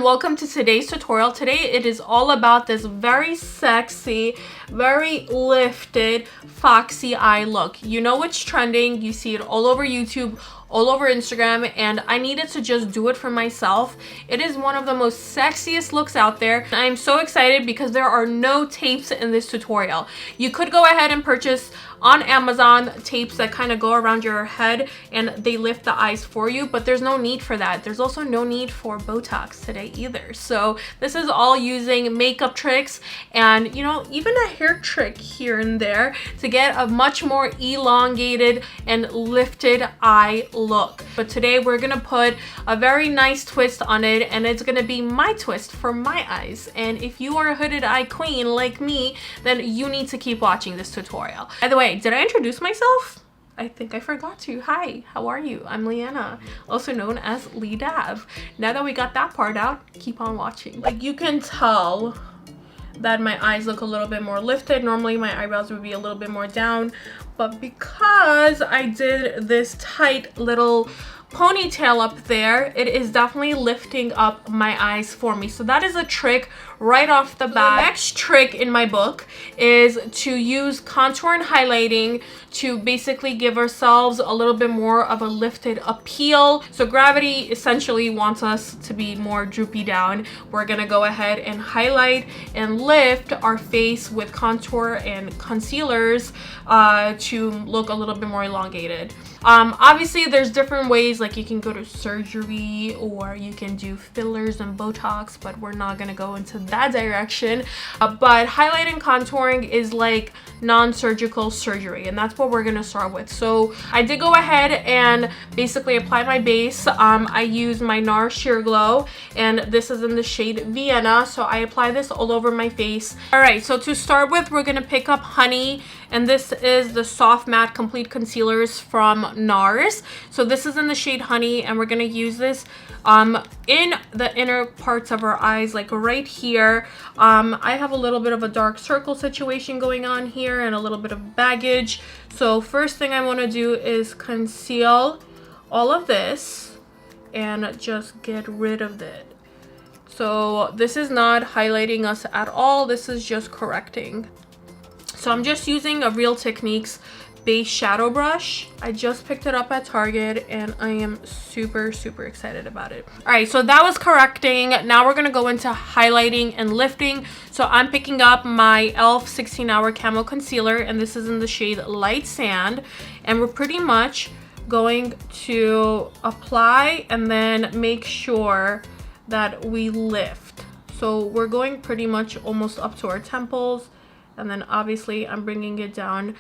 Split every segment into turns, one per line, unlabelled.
welcome to today's tutorial. Today it is all about this very sexy, very lifted Foxy Eye look. You know it's trending, you see it all over YouTube, all over Instagram, and I needed to just do it for myself. It is one of the most sexiest looks out there. I am so excited because there are no tapes in this tutorial. You could go ahead and purchase on Amazon tapes that kind of go around your head and they lift the eyes for you, but there's no need for that. There's also no need for Botox today either. So this is all using makeup tricks and, you know, even a hair trick here and there to get a much more elongated and lifted eye look. But today we're gonna put a very nice twist on it, and it's gonna be my twist for my eyes. And if you are a hooded eye queen like me, then you need to keep watching this tutorial. By the way, did I introduce myself? I think I forgot to. Hi, how are you? I'm Leanna, also known as Lee Dav. Now that we got that part out, keep on watching. Like, you can tell that my eyes look a little bit more lifted. Normally my eyebrows would be a little bit more down, but because I did this tight little ponytail up there, it is definitely lifting up my eyes for me. So that is a trick right off the bat. The next trick in my book is to use contour and highlighting to basically give ourselves a little bit more of a lifted appeal. So gravity essentially wants us to be more droopy down. We're gonna go ahead and highlight and lift our face with contour and concealers to look a little bit more elongated. Obviously there's different ways, like you can go to surgery or you can do fillers and Botox, but we're not gonna go into that direction. But highlight and contouring is like non-surgical surgery, and that's what we're gonna start with. So I did go ahead and basically apply my base. I use my NARS Sheer Glow, and this is in the shade Vienna, so I apply this all over my face. All right, so to start with, we're gonna pick up Honey, and this is the Soft Matte Complete Concealers from NARS. So this is in the shade Honey, and we're gonna use this in the inner parts of our eyes, like right here. I have a little bit of a dark circle situation going on here and a little bit of baggage. So first thing I want to do is conceal all of this and just get rid of it. So this is not highlighting us at all, this is just correcting. So I'm just using a Real Techniques base shadow brush. I just picked it up at Target and I am super excited about it. All right, so that was correcting. Now we're gonna go into highlighting and lifting. So I'm picking up my E.L.F 16-hour camo concealer, and this is in the shade Light Sand, and we're pretty much going to apply and then make sure that we lift. So we're going pretty much almost up to our temples, and then obviously I'm bringing it down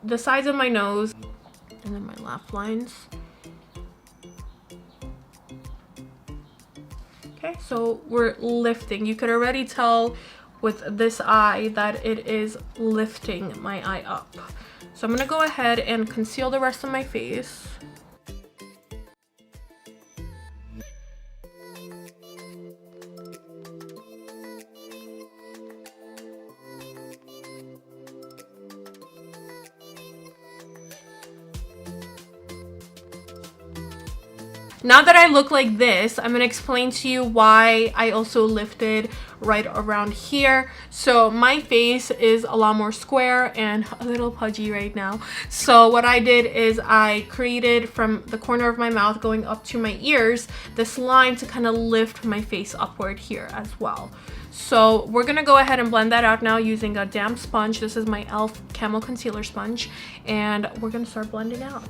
the sides of my nose and then my laugh lines. Okay, so we're lifting. You could already tell with this eye that it is lifting my eye up. So I'm gonna go ahead and conceal the rest of my face. Now that I look like this, I'm going to explain to you why I also lifted right around here. So my face is a lot more square and a little pudgy right now. So what I did is I created from the corner of my mouth going up to my ears this line to kind of lift my face upward here as well. So we're going to go ahead and blend that out now using a damp sponge. This is my E.L.F Camo Concealer Sponge, and we're going to start blending out.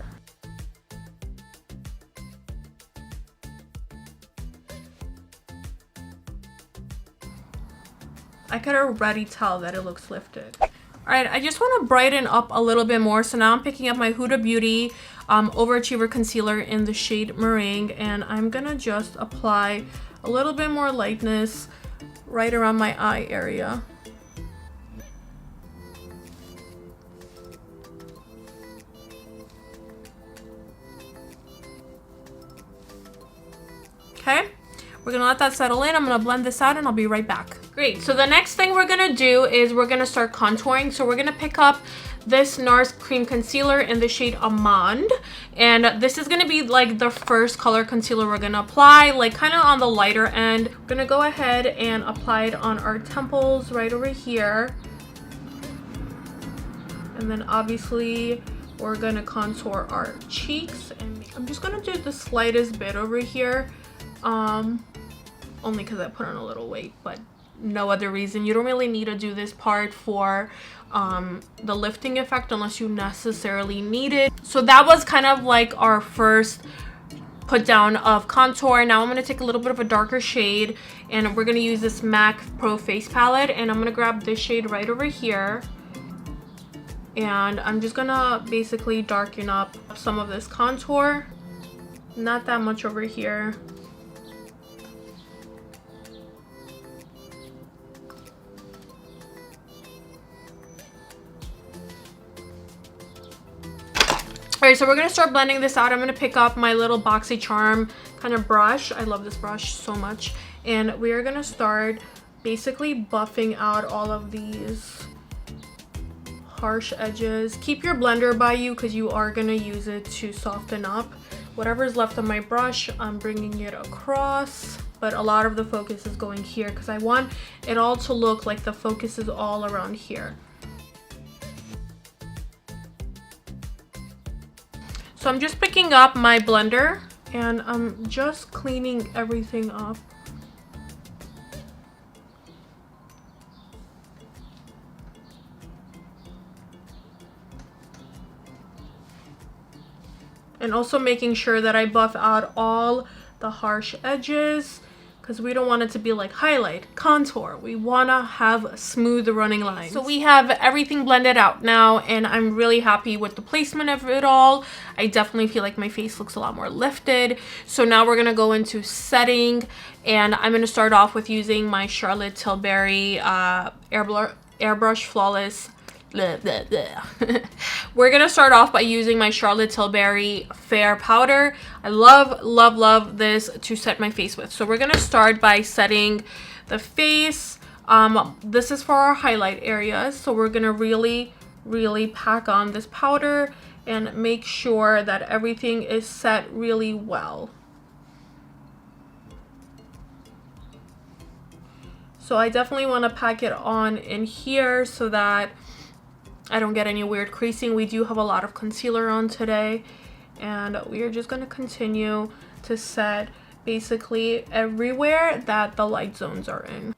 I could already tell that it looks lifted. All right, I just want to brighten up a little bit more. So now I'm picking up my Huda Beauty Overachiever Concealer in the shade Meringue, and I'm gonna just apply a little bit more lightness right around my eye area. Okay, we're gonna let that settle in. I'm gonna blend this out and I'll be right back. Great, so the next thing we're gonna do is we're gonna start contouring. So we're gonna pick up this NARS cream concealer in the shade Amande, and this is going to be like the first color concealer we're going to apply, like kind of on the lighter end. We're going to go ahead and apply it on our temples right over here, and then obviously we're going to contour our cheeks, and I'm just going to do the slightest bit over here, only because I put on a little weight, but no other reason. You don't really need to do this part for the lifting effect unless you necessarily need it. So that was kind of like our first put down of contour. Now I'm going to take a little bit of a darker shade, and we're going to use this MAC Pro Face Palette, and I'm going to grab this shade right over here, and I'm just going to basically darken up some of this contour. Not that much over here. Alright, so we're going to start blending this out. I'm going to pick up my little BoxyCharm kind of brush. I love this brush so much. And we are going to start basically buffing out all of these harsh edges. Keep your blender by you because you are going to use it to soften up. Whatever's left on my brush, I'm bringing it across. But a lot of the focus is going here because I want it all to look like the focus is all around here. So I'm just picking up my blender and I'm just cleaning everything up. And also making sure that I buff out all the harsh edges, because we don't want it to be like highlight, contour. We want to have smooth running lines. So we have everything blended out now, and I'm really happy with the placement of it all. I definitely feel like my face looks a lot more lifted. So now we're going to go into setting, and I'm going to start off with using my Charlotte Tilbury Airbrush Flawless. Blah, blah, blah. We're gonna start off by using my Charlotte Tilbury Fair Powder. I love this to set my face with. So we're gonna start by setting the face. This is for our highlight areas, so we're gonna really pack on this powder and make sure that everything is set really well. So I definitely want to pack it on in here so that I don't get any weird creasing. We do have a lot of concealer on today, and we are just going to continue to set basically everywhere that the light zones are in.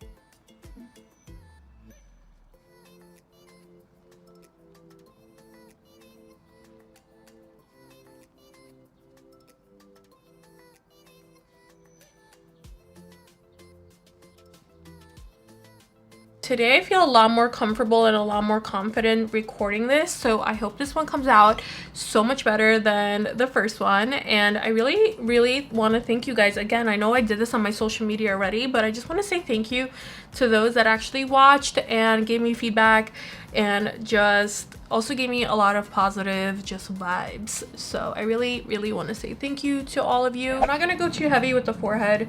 Today I feel a lot more comfortable and a lot more confident recording this, so I hope this one comes out so much better than the first one. And I really want to thank you guys again. I know I did this on my social media already, but I just want to say thank you to those that actually watched and gave me feedback and just also gave me a lot of positive just vibes. So I really want to say thank you to all of you. I'm not gonna go too heavy with the forehead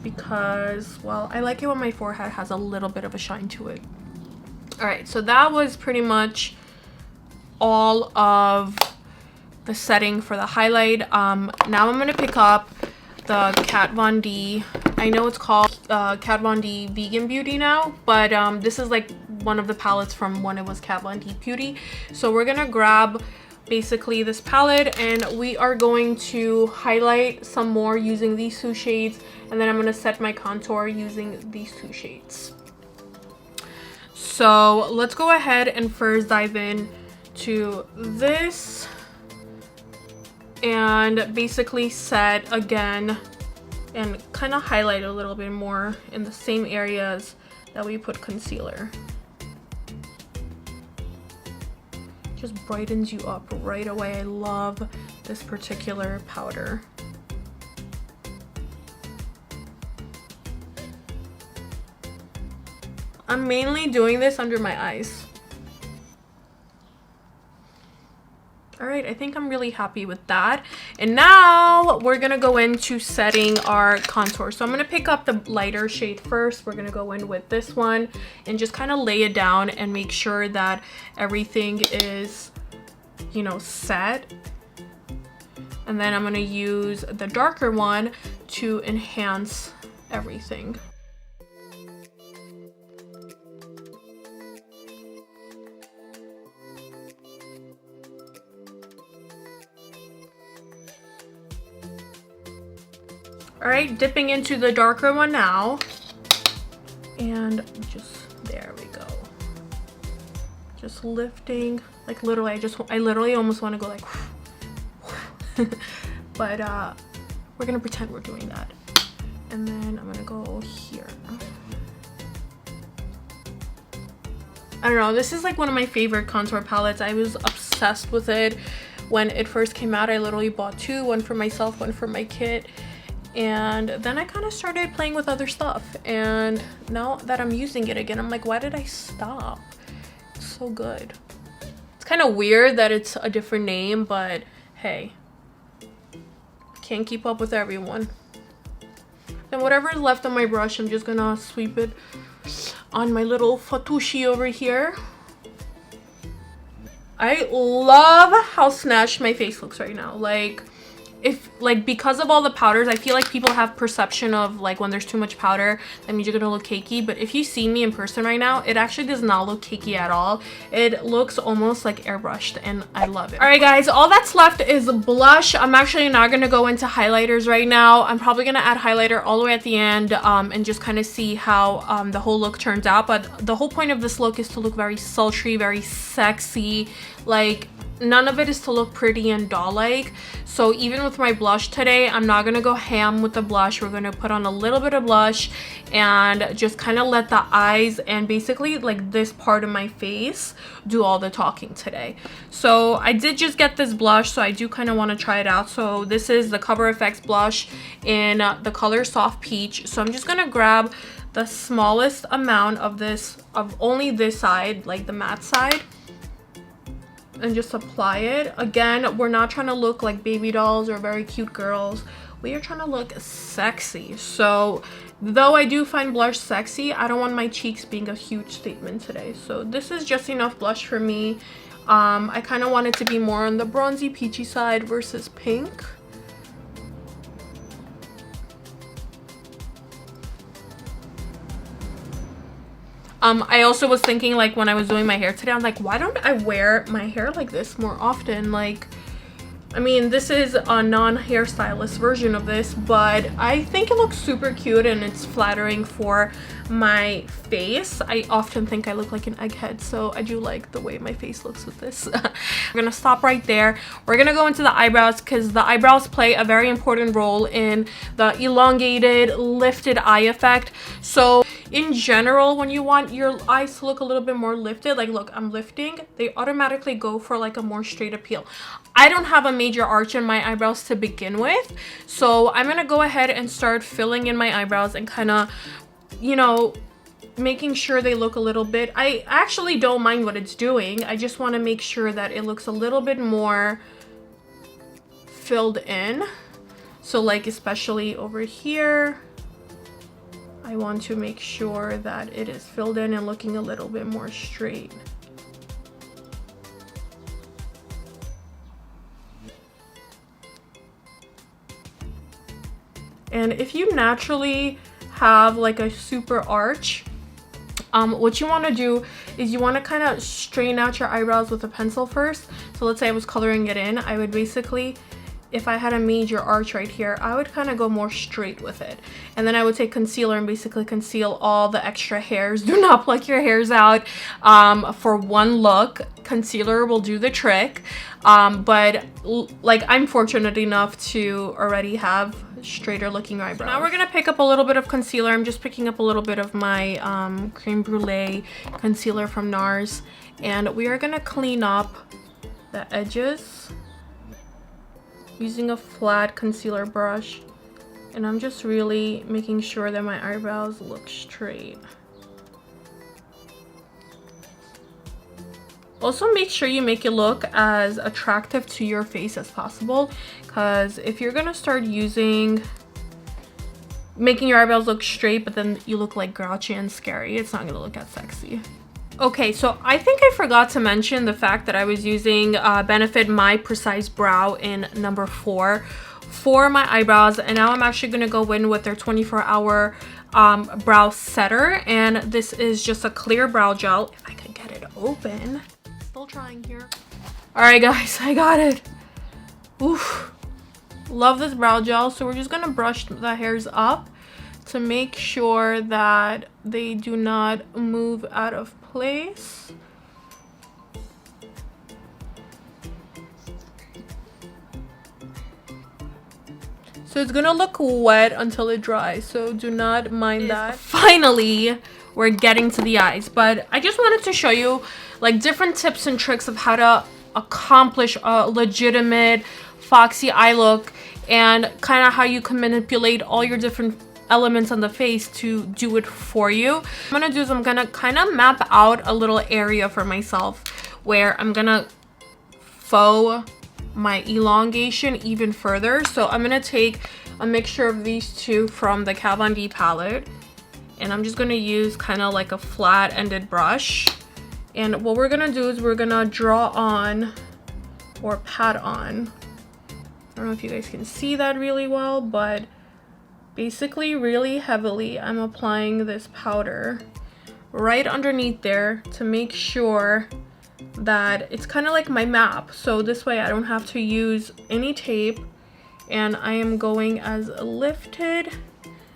because, well, I like it when my forehead has a little bit of a shine to it. All right, so that was pretty much all of the setting for the highlight. Now I'm gonna pick up the Kat Von D. I know it's called Kat Von D Vegan Beauty now, but this is like one of the palettes from when it was Kat Von D Beauty. So we're gonna grab basically this palette, and we are going to highlight some more using these two shades, and then I'm going to set my contour using these two shades. So let's go ahead and first dive in to this and basically set again and kind of highlight a little bit more in the same areas that we put concealer. Just brightens you up right away. I love this particular powder. I'm mainly doing this under my eyes. All right, I think I'm really happy with that. And now we're gonna go into setting our contour. So I'm gonna pick up the lighter shade first. We're gonna go in with this one and just kind of lay it down and make sure that everything is, you know, set. And then I'm gonna use the darker one to enhance everything. All right, dipping into the darker one now. And just, there we go. Just lifting, like literally, I literally almost want to go like, but we're gonna pretend we're doing that. And then I'm gonna go here. I don't know, this is like one of my favorite contour palettes. I was obsessed with it when it first came out. I literally bought two, one for myself, one for my kid. And then I kind of started playing with other stuff, and now that I'm using it again, I'm like, why did I stop? It's so good. It's kind of weird that it's a different name, but hey, can't keep up with everyone. And whatever is left on my brush, I'm just gonna sweep it on my little fatouche over here. I love how snatched my face looks right now. Like, because of all the powders, I feel like people have perception of like when there's too much powder, that means you're gonna look cakey. But if you see me in person right now, it actually does not look cakey at all. It looks almost like airbrushed, and I love it. All right, guys, all that's left is blush. I'm actually not gonna go into highlighters right now. I'm probably gonna add highlighter all the way at the end, and just kind of see how the whole look turns out. But the whole point of this look is to look very sultry, very sexy. Like, none of it is to look pretty and doll-like. So even with my blush today, I'm not gonna go ham with the blush. We're gonna put on a little bit of blush and just kind of let the eyes and basically like this part of my face do all the talking today. So I did just get this blush, so I do kind of want to try it out. So this is the COVERFX blush in the color Soft Peach. So I'm just gonna grab the smallest amount of this, of only this side, like the matte side, and just apply it. Again, we're not trying to look like baby dolls or very cute girls. We are trying to look sexy. So though I do find blush sexy, I don't want my cheeks being a huge statement today. So this is just enough blush for me. I kind of want it to be more on the bronzy peachy side versus pink. I also was thinking, like, when I was doing my hair today, I'm like, why don't I wear my hair like this more often? Like, I mean, this is a non-hairstylist version of this, but I think it looks super cute and it's flattering for my face. I often think I look like an egghead, so I do like the way my face looks with this. We're gonna stop right there. We're gonna go into the eyebrows because the eyebrows play a very important role in the elongated, lifted eye effect. So in general, when you want your eyes to look a little bit more lifted, like look, I'm lifting, they automatically go for like a more straight appeal. I don't have a major arch in my eyebrows to begin with, so I'm gonna go ahead and start filling in my eyebrows and kind of, you know, making sure they look a little bit, I actually don't mind what it's doing. I just want to make sure that it looks a little bit more filled in. So like especially over here, I want to make sure that it is filled in and looking a little bit more straight. And if you naturally have like a super arch, what you want to do is you want to kind of straighten out your eyebrows with a pencil first. So let's say I was coloring it in, I would basically, if I had a major arch right here, I would kind of go more straight with it. And then I would take concealer and basically conceal all the extra hairs. Do not pluck your hairs out for one look. Concealer will do the trick. But like, I'm fortunate enough to already have straighter looking eyebrows. So now we're gonna pick up a little bit of concealer. I'm just picking up a little bit of my Creme Brulee concealer from NARS. And we are gonna clean up the edges using a flat concealer brush, and I'm just really making sure that my eyebrows look straight. Also, make sure you make it look as attractive to your face as possible, because if you're gonna start making your eyebrows look straight but then you look like grouchy and scary, it's not gonna look as sexy. Okay, so I think I forgot to mention the fact that I was using Benefit My Precise Brow in number 4 for my eyebrows, and now I'm actually gonna go in with their 24-hour brow setter, and this is just a clear brow gel. If I could get it open. Still trying here. All right, guys, I got it. Oof. Love this brow gel. So we're just gonna brush the hairs up to make sure that they do not move out of place. So it's gonna look wet until it dries, so do not mind that. Finally, we're getting to the eyes, but I just wanted to show you like different tips and tricks of how to accomplish a legitimate foxy eye look, and kind of how you can manipulate all your different elements on the face to do it for you. What I'm gonna do is I'm gonna kind of map out a little area for myself where I'm gonna faux my elongation even further. So I'm gonna take a mixture of these two from the Kat Von D palette, and I'm just gonna use kind of like a flat ended brush, and what we're gonna do is we're gonna draw on or pat on. I don't know if you guys can see that really well, but basically really heavily I'm applying this powder right underneath there to make sure that it's kind of like my map, so this way I don't have to use any tape, and I am going as lifted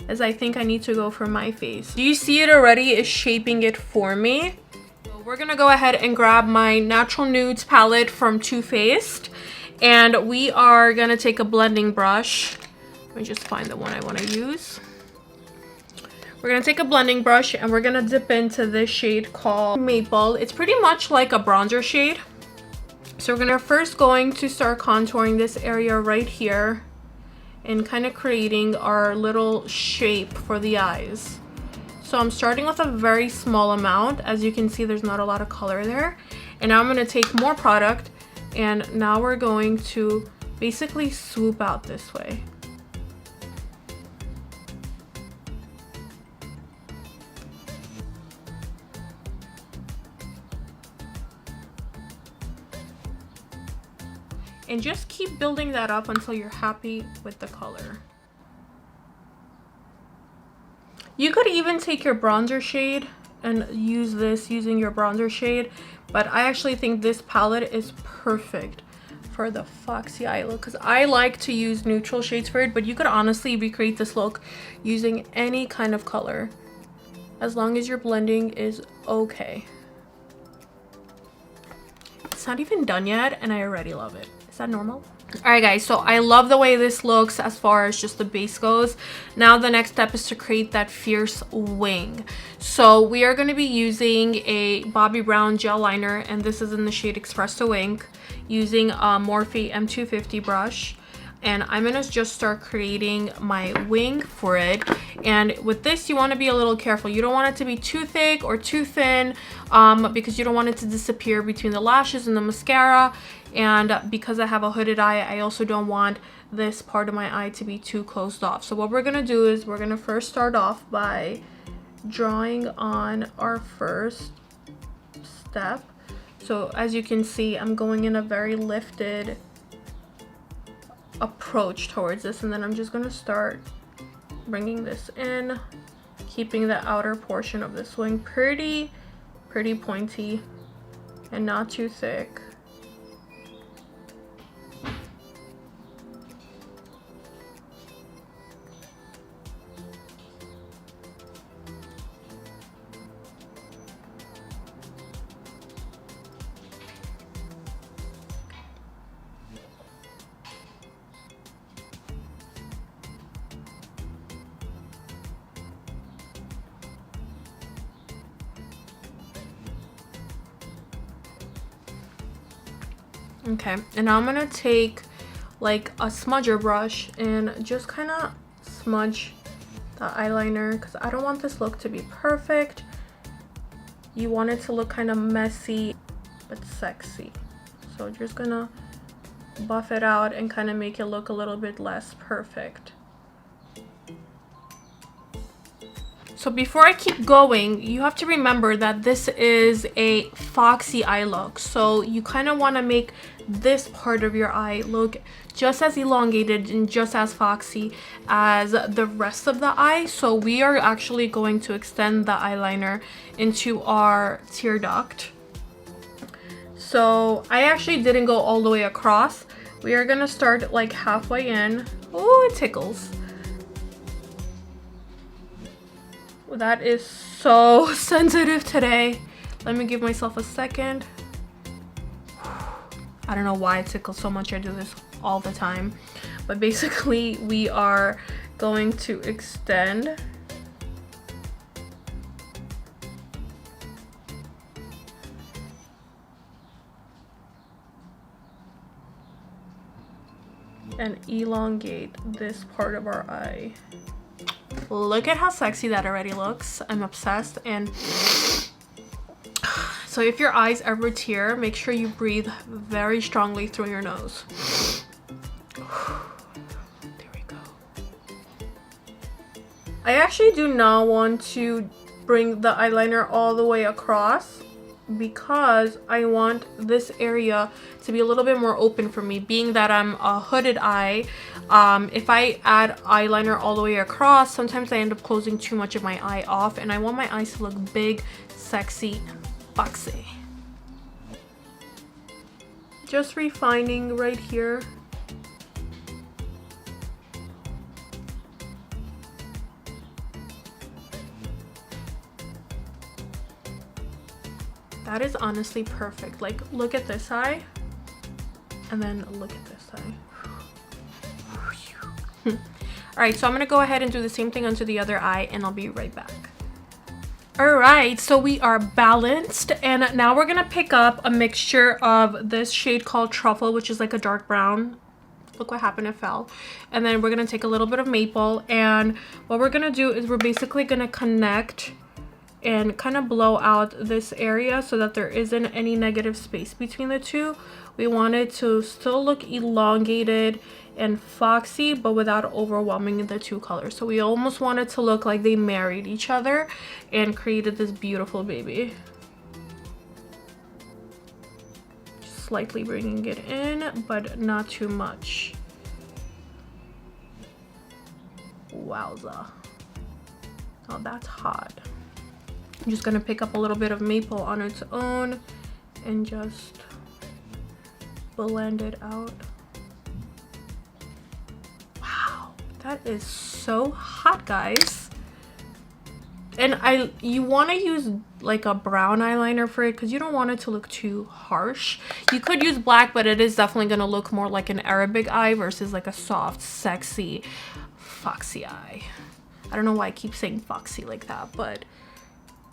as I think I need to go for my face. Do you see it already? It's shaping it for me. So we're gonna go ahead and grab my Natural Nudes palette from Too Faced, and we are gonna take a blending brush. Let me just find the one I want to use. We're gonna take a blending brush and we're gonna dip into this shade called Maple. It's pretty much like a bronzer shade. So we're first going to start contouring this area right here and kind of creating our little shape for the eyes. So I'm starting with a very small amount. As you can see, there's not a lot of color there. And now I'm gonna take more product, and now we're going to basically swoop out this way. And just keep building that up until you're happy with the color. You could even take your bronzer shade and use this using your bronzer shade, but I actually think this palette is perfect for the foxy eye look, because I like to use neutral shades for it, but you could honestly recreate this look using any kind of color as long as your blending is okay. It's not even done yet and I already love it. Is that normal? All right, guys, so I love the way this looks as far as just the base goes. Now the next step is to create that fierce wing. So we are going to be using a Bobbi Brown gel liner, and this is in the shade Espresso Ink, using a Morphe M250 brush. And I'm gonna just start creating my wing for it. And with this, you want to be a little careful. You don't want it to be too thick or too thin, because you don't want it to disappear between the lashes and the mascara. And because I have a hooded eye, I also don't want this part of my eye to be too closed off. So what we're gonna do is we're gonna first start off by drawing on our first step. So as you can see, I'm going in a very lifted approach towards this, and then I'm just going to start bringing this in, keeping the outer portion of this wing pretty pointy and not too thick. Okay, and now I'm gonna take like a smudger brush and just kind of smudge the eyeliner, because I don't want this look to be perfect. You want it to look kind of messy. but sexy. So just gonna buff it out and kind of make it look a little bit less perfect. So before I keep going, you have to remember that this is a foxy eye look. So you kind of want to make this part of your eye look just as elongated and just as foxy as the rest of the eye. So we are actually going to extend the eyeliner into our tear duct. So I actually didn't go all the way across. We are going to start like halfway in. Oh, it tickles. That is so sensitive today. Let me give myself a second. I don't know why it tickles so much. I do this all the time. But basically, we are going to extend. And elongate this part of our eye. Look at how sexy that already looks. I'm obsessed. And so if your eyes ever tear, make sure you breathe very strongly through your nose. There we go. I actually do not want to bring the eyeliner all the way across because I want this area to be a little bit more open for me, being that I'm a hooded eye. If I add eyeliner all the way across, sometimes I end up closing too much of my eye off, and I want my eyes to look big, sexy, foxy. Just refining right here. That is honestly perfect. Like, look at this eye, and then look at this eye. All right, so I'm gonna go ahead and do the same thing onto the other eye, and I'll be right back. All right, so we are balanced, and now we're gonna pick up a mixture of this shade called Truffle, which is like a dark brown. Look what happened, it fell. And then we're gonna take a little bit of maple, and what we're gonna do is we're basically gonna connect and kind of blow out this area so that there isn't any negative space between the two. We want it to still look elongated and foxy, but without overwhelming the two colors. So we almost want it to look like they married each other and created this beautiful baby. Just slightly bringing it in, but not too much. Wowza. Oh, that's hot. I'm just gonna pick up a little bit of maple on its own and just blend it out. Wow, that is so hot, guys. And you want to use like a brown eyeliner for it because you don't want it to look too harsh. You could use black, but it is definitely going to look more like an Arabic eye versus like a soft, sexy, foxy eye. I don't know why I keep saying foxy like that, but it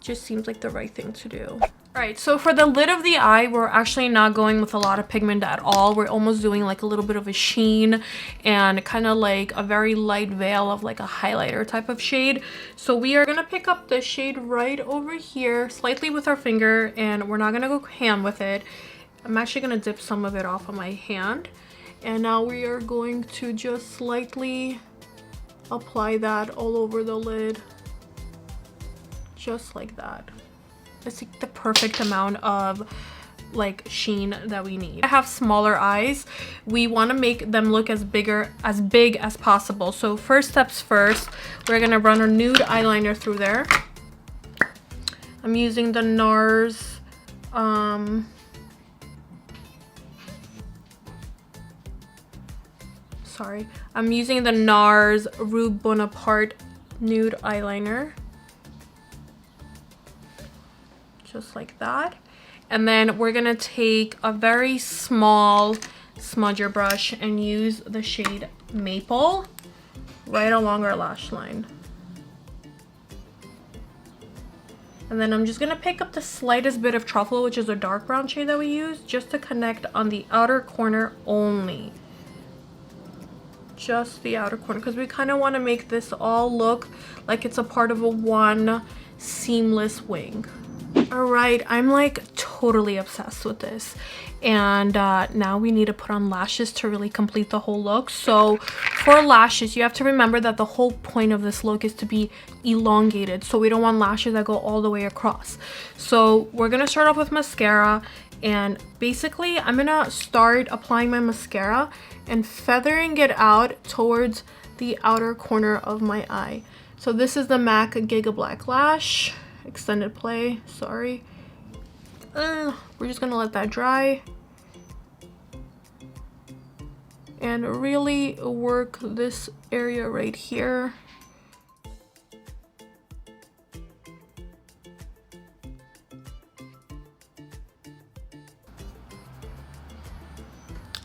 just seems like the right thing to do. All right, so for the lid of the eye, we're actually not going with a lot of pigment at all. We're almost doing like a little bit of a sheen and kind of like a very light veil of like a highlighter type of shade. So we are gonna pick up the shade right over here slightly with our finger, and we're not gonna go ham with it. I'm actually gonna dip some of it off on my hand. And now we are going to just slightly apply that all over the lid. Just like that. It's like the perfect amount of like sheen that we need. I have smaller eyes. We want to make them look as big as possible. So first steps first, we're gonna run our nude eyeliner through there. I'm using the NARS I'm using the NARS Rue Bonaparte nude eyeliner. Just like that. And then we're gonna take a very small smudger brush and use the shade Maple right along our lash line. And then I'm just gonna pick up the slightest bit of Truffle, which is a dark brown shade that we use, just to connect on the outer corner only. Just the outer corner, because we kind of want to make this all look like it's a part of a one seamless wing. All right, I'm like totally obsessed with this. And now we need to put on lashes to really complete the whole look. So for lashes, you have to remember that the whole point of this look is to be elongated, so we don't want lashes that go all the way across. So we're gonna start off with mascara, and basically I'm gonna start applying my mascara and feathering it out towards the outer corner of my eye. So this is the MAC Giga Black Lash extended play. Sorry. We're just gonna let that dry and really work this area right here.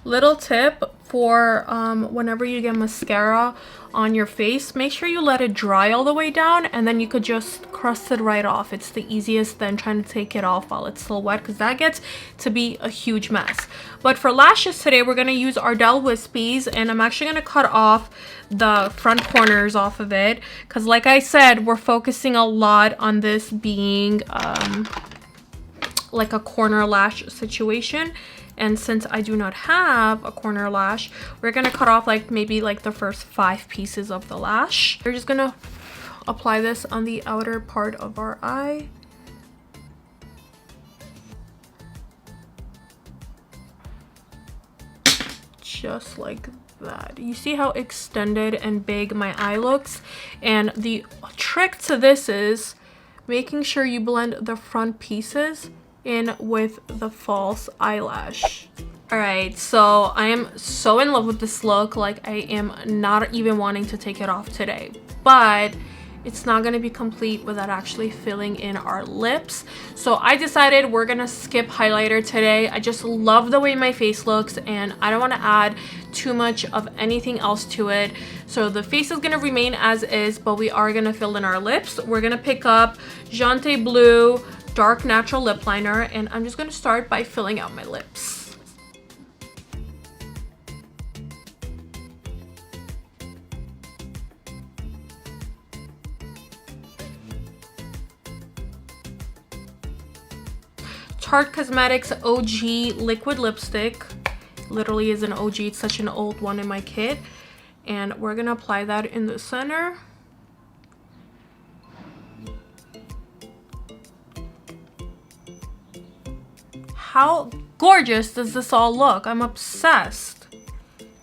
Little tip for whenever you get mascara on your face, make sure you let it dry all the way down, and then you could just crust it right off. It's the easiest than trying to take it off while it's still wet, because that gets to be a huge mess. But for lashes today, we're going to use ARDELL Wispies, and I'm actually going to cut off the front corners off of it, because like I said, we're focusing a lot on this being like a corner lash situation. And since I do not have a corner lash, we're gonna cut off like maybe like the first 5 pieces of the lash. We're just gonna apply this on the outer part of our eye. Just like that. You see how extended and big my eye looks? And the trick to this is making sure you blend the front pieces in with the false eyelash. All right, so I am so in love with this look. Like, I am not even wanting to take it off today, but it's not gonna be complete without actually filling in our lips. So I decided we're gonna skip highlighter today. I just love the way my face looks, and I don't want to add too much of anything else to it. So the face is gonna remain as is, but we are gonna fill in our lips. We're gonna pick up JONTEBLU Dark Natural Lip Liner, and I'm just going to start by filling out my lips. Tarte Cosmetics OG Liquid Lipstick. Literally is an OG. It's such an old one in my kit. And we're going to apply that in the center. How gorgeous does this all look? I'm obsessed.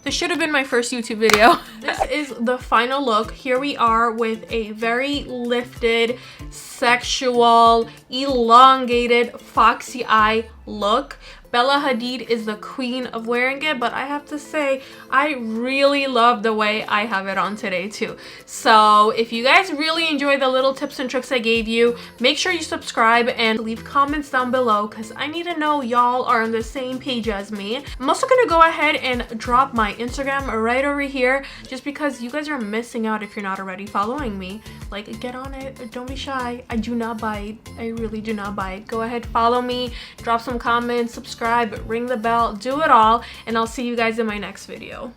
This should have been my first YouTube video. This is the final look. Here we are with a very lifted, sexual, elongated Foxy Eye look. Bella Hadid is the queen of wearing it, but I have to say, I really love the way I have it on today too. So if you guys really enjoy the little tips and tricks I gave you, make sure you subscribe and leave comments down below, because I need to know y'all are on the same page as me. I'm also gonna go ahead and drop my Instagram right over here, just because you guys are missing out if you're not already following me. Like, get on it, don't be shy. I do not bite. I really do not bite. Go ahead, follow me, drop some comments, subscribe, ring the bell, do it all, and I'll see you guys in my next video.